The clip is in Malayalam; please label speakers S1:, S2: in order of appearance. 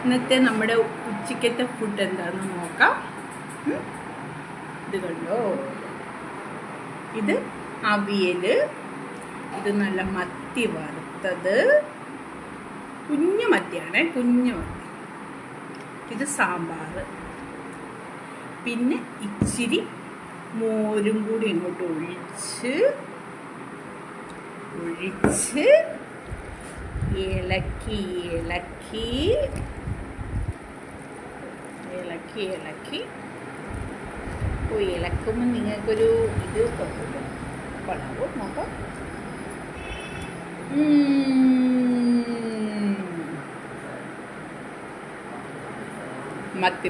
S1: ഇന്നത്തെ നമ്മുടെ ഉച്ചക്കത്തെ ഫുഡ് എന്താണെന്ന് നോക്കാം. ഇത് കണ്ടോ, ഇത് അവിയൽ, ഇത് നല്ല മത്തി വറുത്തത്, കുഞ്ഞു മത്തിയാണ്, കുഞ്ഞു മത്തി. ഇത് സാമ്പാർ, പിന്നെ ഇച്ചിരി മോരും കൂടി ഇങ്ങോട്ട് ഒഴിച്ച് ഇളക്കി ഇളക്കി ഇളക്കി ഇളക്കി ഇളക്കുമ്പോൾ നിങ്ങൾക്കൊരു ഇത് കൊള്ളാവോ നോക്കാം. മത്തി